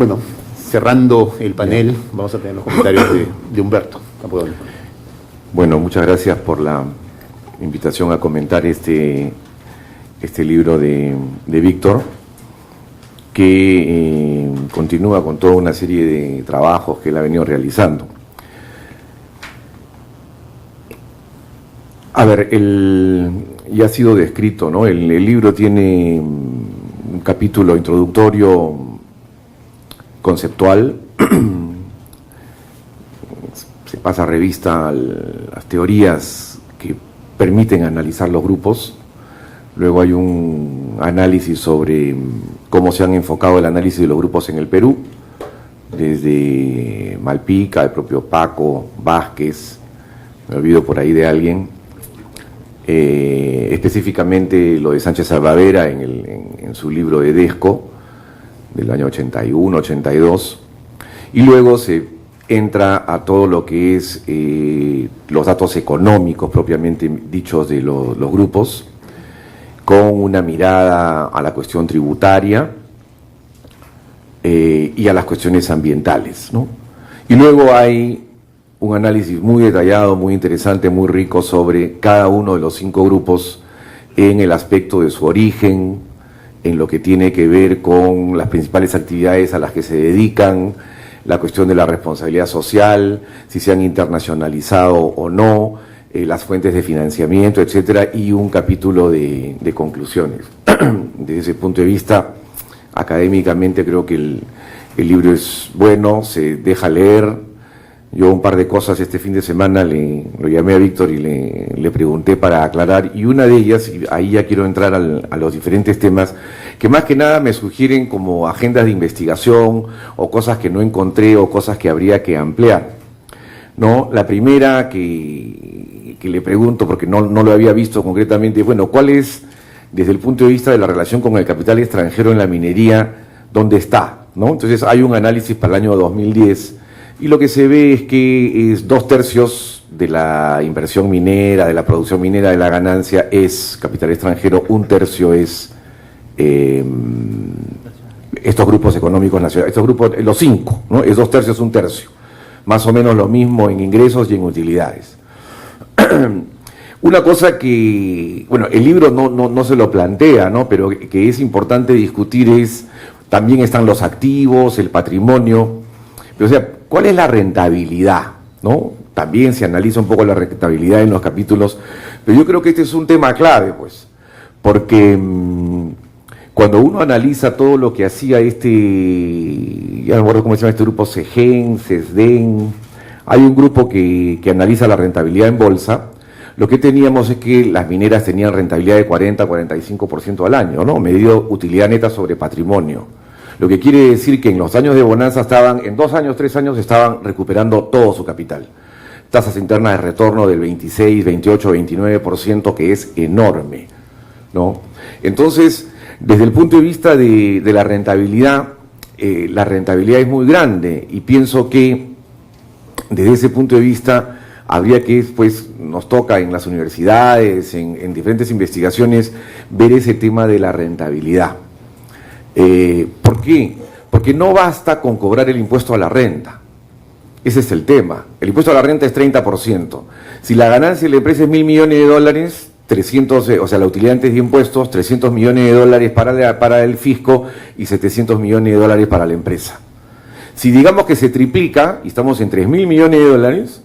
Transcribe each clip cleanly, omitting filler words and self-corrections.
Bueno, cerrando el panel, vamos a tener los comentarios de Humberto. Bueno, muchas gracias por la invitación a comentar este libro de Víctor, que continúa con toda una serie de trabajos que él ha venido realizando. A ver, ya ha sido descrito, ¿no? El libro tiene un capítulo introductorio conceptual, se pasa revista a las teorías que permiten analizar los grupos. Luego hay un análisis sobre cómo se han enfocado el análisis de los grupos en el Perú, desde Malpica, el propio Paco, Vázquez, me olvido por ahí de alguien, específicamente lo de Sánchez Salvadera en su libro de Desco, del año 81, 82, y luego se entra a todo lo que es los datos económicos propiamente dichos de los grupos, con una mirada a la cuestión tributaria y a las cuestiones ambientales, ¿no? Y luego hay un análisis muy detallado, muy interesante, muy rico sobre cada uno de los 5 grupos en el aspecto de su origen, en lo que tiene que ver con las principales actividades a las que se dedican, la cuestión de la responsabilidad social, si se han internacionalizado o no, las fuentes de financiamiento, etcétera, y un capítulo de conclusiones. Desde ese punto de vista, académicamente creo que el libro es bueno, se deja leer. Yo un par de cosas este fin de semana lo llamé a Víctor y le pregunté para aclarar, y una de ellas, y ahí ya quiero entrar a los diferentes temas, que más que nada me sugieren como agendas de investigación o cosas que no encontré o cosas que habría que ampliar, ¿no? La primera que le pregunto, porque no lo había visto concretamente, bueno, ¿cuál es, desde el punto de vista de la relación con el capital extranjero en la minería, dónde está, ¿no? Entonces hay un análisis para el año 2010, y lo que se ve es que 2/3 de la inversión minera, de la producción minera, de la ganancia es capital extranjero, 1/3 es estos grupos económicos nacionales, estos grupos, los 5, ¿no? Es 2/3, 1/3, más o menos lo mismo en ingresos y en utilidades. Una cosa que, bueno, el libro no se lo plantea, ¿no? Pero que es importante discutir es, también están los activos, el patrimonio, pero, o sea, ¿cuál es la rentabilidad, ¿no? También se analiza un poco la rentabilidad en los capítulos, pero yo creo que este es un tema clave, pues, porque cuando uno analiza todo lo que hacía ya no me acuerdo cómo se llama este grupo, CEGEN, CESDEN, hay un grupo que analiza la rentabilidad en bolsa. Lo que teníamos es que las mineras tenían rentabilidad de 40-45% al año, ¿no? Medido utilidad neta sobre patrimonio. Lo que quiere decir que en los años de bonanza en 2 años, 3 años, estaban recuperando todo su capital. Tasas internas de retorno del 26, 28, 29%, que es enorme, ¿no? Entonces, desde el punto de vista de la rentabilidad es muy grande, y pienso que desde ese punto de vista habría que, pues, nos toca en las universidades, en diferentes investigaciones, ver ese tema de la rentabilidad. ¿Por qué? Porque no basta con cobrar el impuesto a la renta. Ese es el tema. El impuesto a la renta es 30%. Si la ganancia de la empresa es $1.000 millones, 300, o sea, la utilidad antes de impuestos, $300 millones para el fisco y $700 millones para la empresa. Si digamos que se triplica y estamos en $3.000 millones,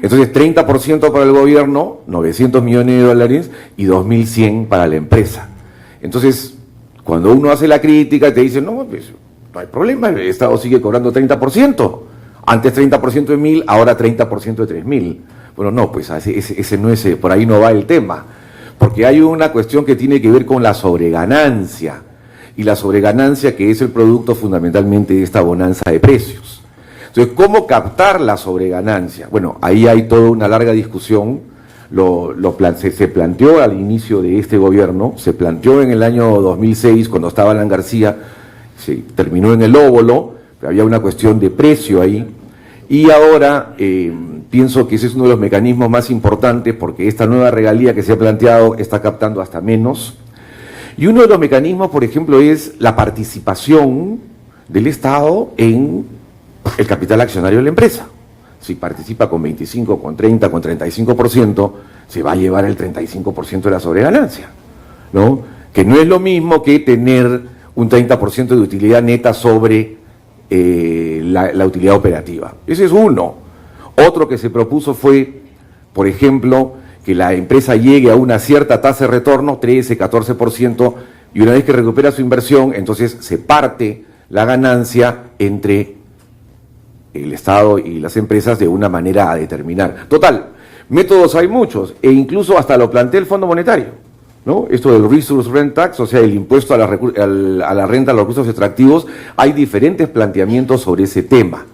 entonces 30% para el gobierno, $900 millones y 2.100 para la empresa. Entonces, cuando uno hace la crítica, te dicen, no, pues, no hay problema, el Estado sigue cobrando 30%. Antes 30% de 1.000, ahora 30% de 3.000. Bueno, no, pues ese no es, por ahí no va el tema. Porque hay una cuestión que tiene que ver con la sobreganancia. Y la sobreganancia, que es el producto fundamentalmente de esta bonanza de precios. Entonces, ¿cómo captar la sobreganancia? Bueno, ahí hay toda una larga discusión. Se planteó al inicio de este gobierno, se planteó en el año 2006, cuando estaba Alan García, se terminó en el óvulo, pero había una cuestión de precio ahí, y ahora pienso que ese es uno de los mecanismos más importantes, porque esta nueva regalía que se ha planteado está captando hasta menos, y uno de los mecanismos, por ejemplo, es la participación del Estado en el capital accionario de la empresa. Si participa con 25, con 30, con 35%, se va a llevar el 35% de la sobreganancia, ¿no? Que no es lo mismo que tener un 30% de utilidad neta sobre la utilidad operativa. Ese es uno. Otro que se propuso fue, por ejemplo, que la empresa llegue a una cierta tasa de retorno, 13, 14%, y una vez que recupera su inversión, entonces se parte la ganancia entre el Estado y las empresas de una manera a determinar. Total, métodos hay muchos, e incluso hasta lo plantea el Fondo Monetario, ¿no? Esto del Resource Rent Tax, o sea, el impuesto a la renta a los recursos extractivos, hay diferentes planteamientos sobre ese tema,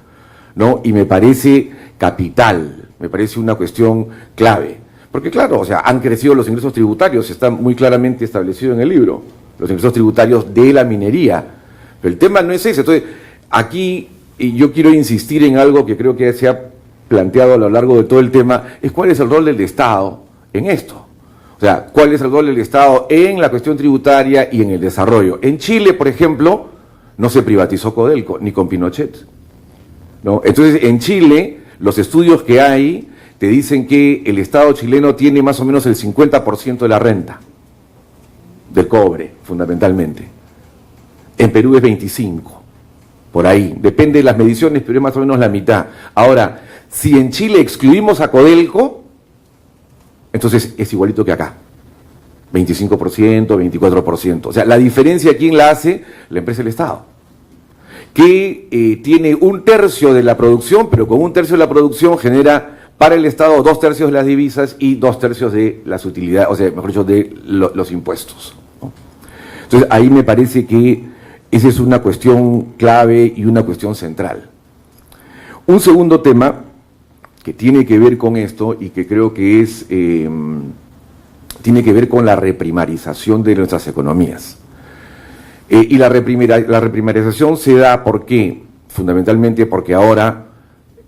¿no? Y me parece capital, me parece una cuestión clave. Porque claro, o sea, han crecido los ingresos tributarios, está muy claramente establecido en el libro, los ingresos tributarios de la minería. Pero el tema no es ese. Entonces, aquí y yo quiero insistir en algo que creo que se ha planteado a lo largo de todo el tema, es cuál es el rol del Estado en esto. O sea, cuál es el rol del Estado en la cuestión tributaria y en el desarrollo. En Chile, por ejemplo, no se privatizó Codelco, ni con Pinochet, ¿no? Entonces, en Chile, los estudios que hay te dicen que el Estado chileno tiene más o menos el 50% de la renta, del cobre, fundamentalmente. En Perú es 25%, por ahí. Depende de las mediciones, pero es más o menos la mitad. Ahora, si en Chile excluimos a Codelco, entonces es igualito que acá. 25%, 24%. O sea, la diferencia, ¿quién la hace? La empresa del Estado, que tiene 1/3 de la producción, pero con 1/3 de la producción genera para el Estado 2/3 de las divisas y 2/3 de las utilidades, o sea, mejor dicho, de los impuestos, ¿no? Entonces, ahí me parece que esa es una cuestión clave y una cuestión central. Un segundo tema que tiene que ver con esto y que creo que es tiene que ver con la reprimarización de nuestras economías. Y la reprimarización se da, ¿por qué? Fundamentalmente porque ahora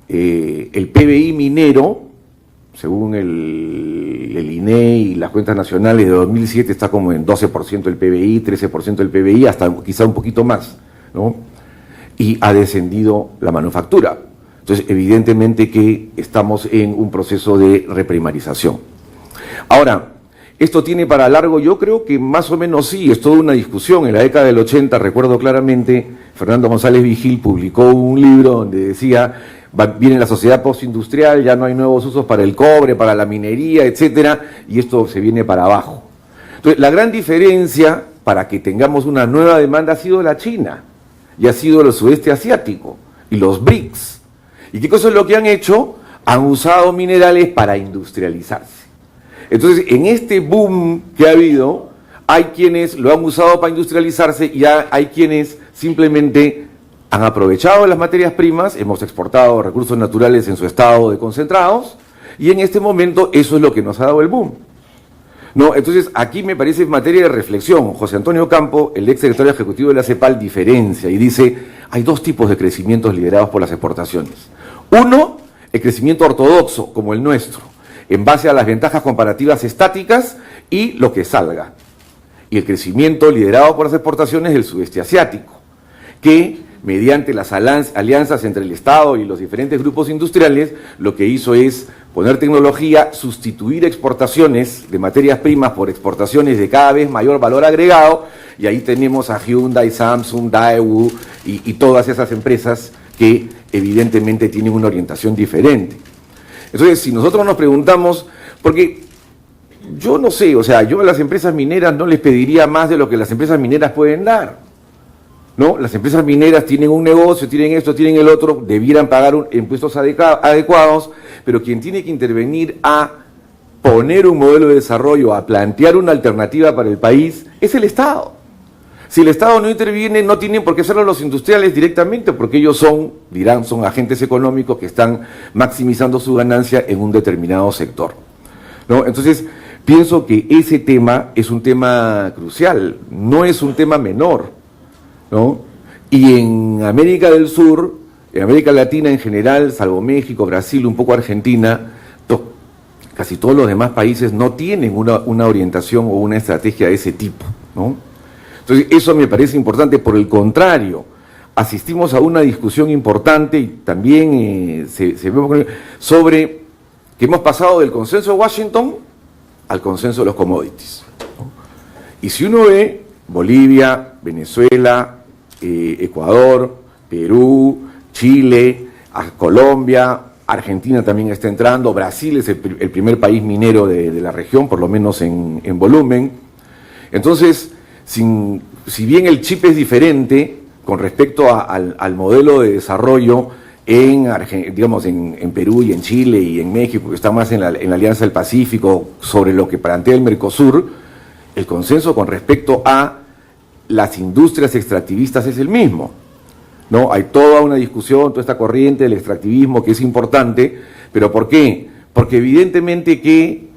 el PBI minero, según el INE y las cuentas nacionales de 2007, está como en 12% del PBI, 13% del PBI, hasta quizá un poquito más, ¿no? Y ha descendido la manufactura. Entonces, evidentemente que estamos en un proceso de reprimarización. Ahora, ¿esto tiene para largo? Yo creo que más o menos sí, es toda una discusión. En la década del 80, recuerdo claramente, Fernando González Vigil publicó un libro donde decía, viene la sociedad postindustrial, ya no hay nuevos usos para el cobre, para la minería, etcétera, y esto se viene para abajo. Entonces, la gran diferencia para que tengamos una nueva demanda ha sido la China, y ha sido el sudeste asiático, y los BRICS. ¿Y qué cosa es lo que han hecho? Han usado minerales para industrializarse. Entonces, en este boom que ha habido, hay quienes lo han usado para industrializarse y hay quienes simplemente han aprovechado las materias primas, hemos exportado recursos naturales en su estado de concentrados, y en este momento eso es lo que nos ha dado el boom, ¿no? Entonces, aquí me parece materia de reflexión. José Antonio Campo, el ex secretario ejecutivo de la CEPAL, diferencia y dice, hay dos tipos de crecimientos liderados por las exportaciones. Uno, el crecimiento ortodoxo, como el nuestro, en base a las ventajas comparativas estáticas y lo que salga. Y el crecimiento liderado por las exportaciones del sudeste asiático, que mediante las alianzas entre el Estado y los diferentes grupos industriales, lo que hizo es poner tecnología, sustituir exportaciones de materias primas por exportaciones de cada vez mayor valor agregado, y ahí tenemos a Hyundai, Samsung, Daewoo y todas esas empresas que evidentemente tienen una orientación diferente. Entonces, si nosotros nos preguntamos, porque yo no sé, o sea, yo a las empresas mineras no les pediría más de lo que las empresas mineras pueden dar, ¿no? Las empresas mineras tienen un negocio, tienen esto, tienen el otro, debieran pagar impuestos adecuados, pero quien tiene que intervenir a poner un modelo de desarrollo, a plantear una alternativa para el país, es el Estado. Si el Estado no interviene, no tienen por qué hacerlo los industriales directamente, porque ellos son agentes económicos que están maximizando su ganancia en un determinado sector, ¿no? Entonces, pienso que ese tema es un tema crucial, no es un tema menor, ¿no? Y en América del Sur, en América Latina en general, salvo México, Brasil, un poco Argentina, casi todos los demás países no tienen una orientación o una estrategia de ese tipo, ¿no? Entonces, eso me parece importante. Por el contrario, asistimos a una discusión importante y también se ve sobre que hemos pasado del consenso de Washington al consenso de los commodities, ¿no? Y si uno ve Bolivia, Venezuela, Ecuador, Perú, Chile, Colombia, Argentina también está entrando, Brasil es el primer país minero de la región, por lo menos en volumen. Entonces, si bien el chip es diferente con respecto al modelo de desarrollo en Perú y en Chile y en México, que está más en la Alianza del Pacífico, sobre lo que plantea el Mercosur, el consenso con respecto a las industrias extractivistas es el mismo, ¿no? Hay toda una discusión, toda esta corriente del extractivismo que es importante, pero ¿por qué? Porque evidentemente que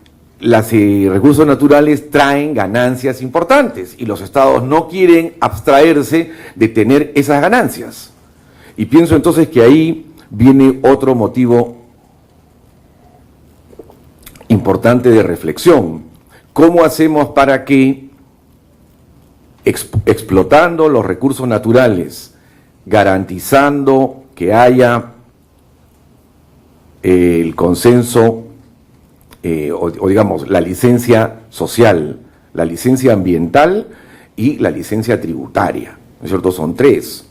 los recursos naturales traen ganancias importantes y los estados no quieren abstraerse de tener esas ganancias. Y pienso entonces que ahí viene otro motivo importante de reflexión. ¿Cómo hacemos para que, explotando los recursos naturales, garantizando que haya el consenso o digamos la licencia social, la licencia ambiental y la licencia tributaria, ¿no es cierto? Son tres.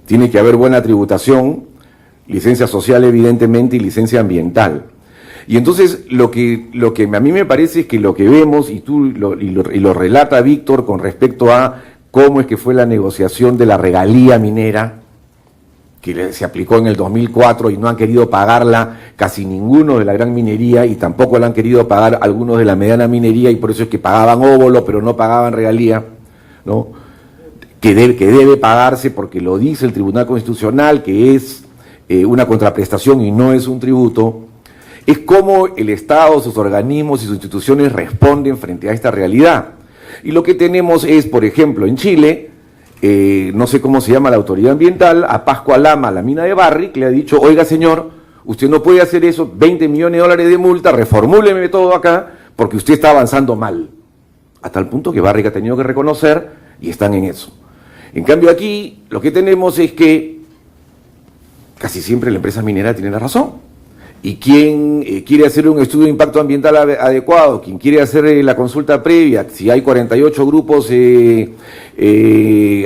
Tiene que haber buena tributación, licencia social evidentemente y licencia ambiental. Y entonces lo que a mí me parece es que lo que vemos, y lo relata Víctor con respecto a cómo es que fue la negociación de la regalía minera, que se aplicó en el 2004 y no han querido pagarla casi ninguno de la gran minería y tampoco la han querido pagar algunos de la mediana minería, y por eso es que pagaban óbolo pero no pagaban regalía, ¿no? Que debe pagarse porque lo dice el Tribunal Constitucional, que es una contraprestación y no es un tributo. Es cómo el Estado, sus organismos y sus instituciones responden frente a esta realidad. Y lo que tenemos es, por ejemplo, en Chile, no sé cómo se llama la autoridad ambiental, a Pascua Lama, la mina de Barrick, le ha dicho: oiga señor, usted no puede hacer eso, 20 millones de dólares de multa, reformúleme todo acá, porque usted está avanzando mal. A tal punto que Barrick ha tenido que reconocer y están en eso. En cambio aquí, lo que tenemos es que casi siempre la empresa minera tiene la razón. Y quien quiere hacer un estudio de impacto ambiental adecuado, quien quiere hacer la consulta previa, si hay 48 grupos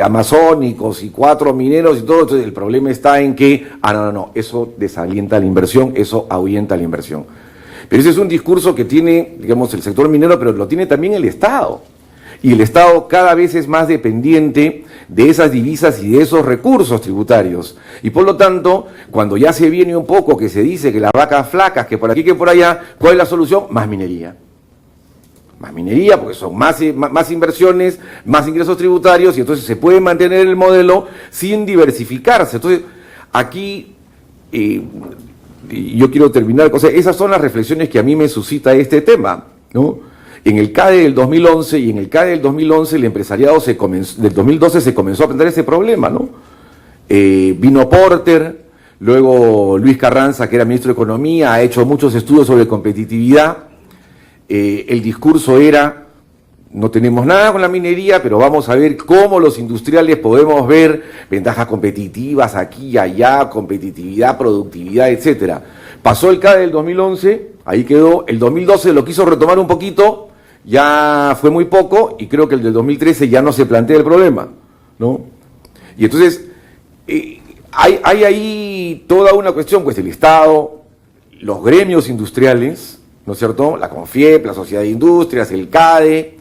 amazónicos y 4 mineros y todo, entonces el problema está en que, no, eso desalienta la inversión, eso ahuyenta la inversión. Pero ese es un discurso que tiene, digamos, el sector minero, pero lo tiene también el Estado. Y el Estado cada vez es más dependiente de esas divisas y de esos recursos tributarios. Y por lo tanto, cuando ya se viene un poco que se dice que las vacas flacas, que por aquí, que por allá, ¿cuál es la solución? Más minería. Más minería, porque son más inversiones, más ingresos tributarios, y entonces se puede mantener el modelo sin diversificarse. Entonces, aquí yo quiero terminar, o sea, esas son las reflexiones que a mí me suscita este tema, ¿no? En el CADE del 2011 y en el CADE del 2011 el empresariado del 2012 se comenzó a plantear ese problema, ¿no? Vino Porter, luego Luis Carranza, que era ministro de Economía, ha hecho muchos estudios sobre competitividad. El discurso era: no tenemos nada con la minería, pero vamos a ver cómo los industriales podemos ver ventajas competitivas aquí y allá, competitividad, productividad, etcétera. Pasó el CADE del 2011, ahí quedó. El 2012 lo quiso retomar un poquito, ya fue muy poco, y creo que el del 2013 ya no se plantea el problema, ¿no? Y entonces hay ahí toda una cuestión, pues el Estado, los gremios industriales, ¿no es cierto?, la CONFIEP, la Sociedad de Industrias, el CADE,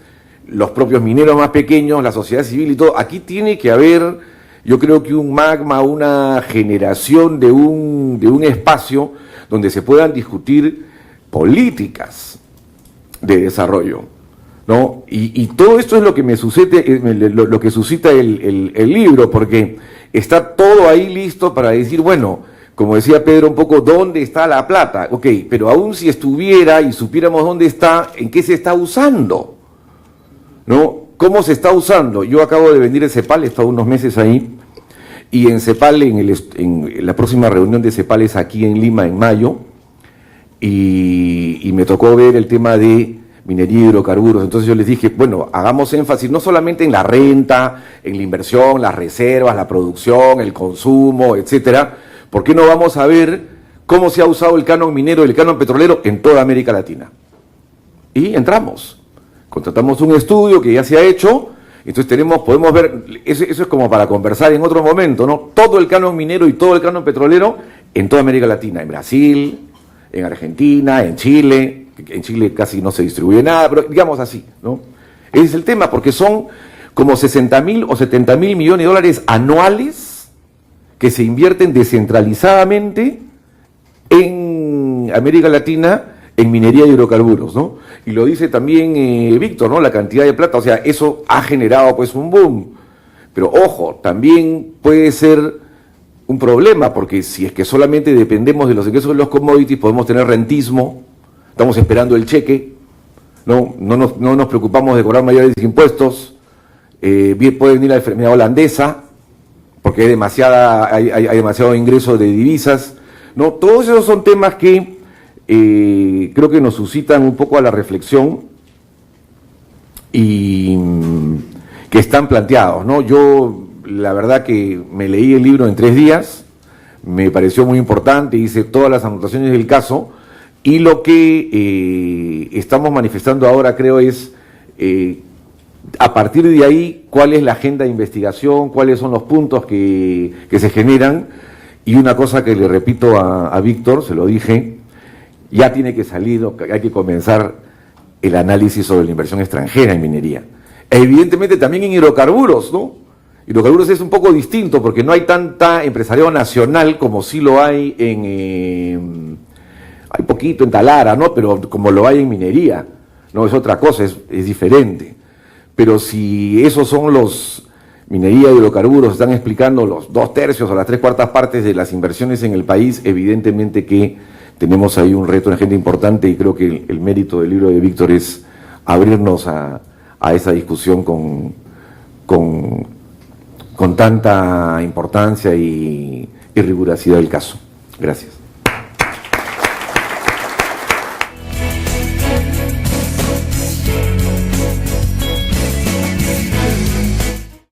los propios mineros más pequeños, la sociedad civil y todo. Aquí tiene que haber, yo creo que un magma, una generación de un espacio donde se puedan discutir políticas de desarrollo, ¿no? Y todo esto es lo que me lo que suscita el libro, porque está todo ahí listo para decir, bueno, como decía Pedro un poco, ¿dónde está la plata? Ok, pero aún si estuviera y supiéramos dónde está, ¿en qué se está usando? ¿No? ¿Cómo se está usando? Yo acabo de venir de CEPAL, he estado unos meses ahí, y en CEPAL, en la próxima reunión de CEPAL es aquí en Lima en mayo, y me tocó ver el tema de minería y hidrocarburos. Entonces yo les dije, bueno, hagamos énfasis no solamente en la renta, en la inversión, las reservas, la producción, el consumo, etcétera. ¿Por qué no vamos a ver cómo se ha usado el canon minero y el canon petrolero en toda América Latina? Y entramos. Contratamos un estudio que ya se ha hecho. Entonces podemos ver, eso es como para conversar en otro momento, ¿no? Todo el canon minero y todo el canon petrolero en toda América Latina, en Brasil, en Argentina, en Chile casi no se distribuye nada, pero digamos así, ¿no? Ese es el tema, porque son como 60.000 o 70.000 millones de dólares anuales que se invierten descentralizadamente en América Latina en minería y hidrocarburos, ¿no? Y lo dice también Víctor, ¿no? La cantidad de plata, o sea, eso ha generado pues un boom. Pero ojo, también puede ser un problema, porque si es que solamente dependemos de los ingresos de los commodities, podemos tener rentismo, estamos esperando el cheque, no nos preocupamos de cobrar mayores impuestos, bien puede venir la enfermedad holandesa, porque hay demasiado ingreso de divisas, ¿no? Todos esos son temas que creo que nos suscitan un poco a la reflexión y que están planteados, ¿no? Yo, la verdad que me leí el libro en 3 días, me pareció muy importante, hice todas las anotaciones del caso, y lo que estamos manifestando ahora, creo, es a partir de ahí, cuál es la agenda de investigación, cuáles son los puntos que se generan, y una cosa que le repito a Víctor, se lo dije, ya tiene que salir, hay que comenzar el análisis sobre la inversión extranjera en minería. Evidentemente también en hidrocarburos, ¿no? Hidrocarburos es un poco distinto porque no hay tanta empresariado nacional como sí lo hay hay poquito en Talara, ¿no? Pero como lo hay en minería, ¿no? Es otra cosa, es diferente. Pero si esos son minería y hidrocarburos, están explicando los 2/3 o las 3/4 partes de las inversiones en el país, evidentemente que tenemos ahí un reto, una agenda importante, y creo que el mérito del libro de Víctor es abrirnos a esa discusión con tanta importancia y rigurosidad del caso. Gracias.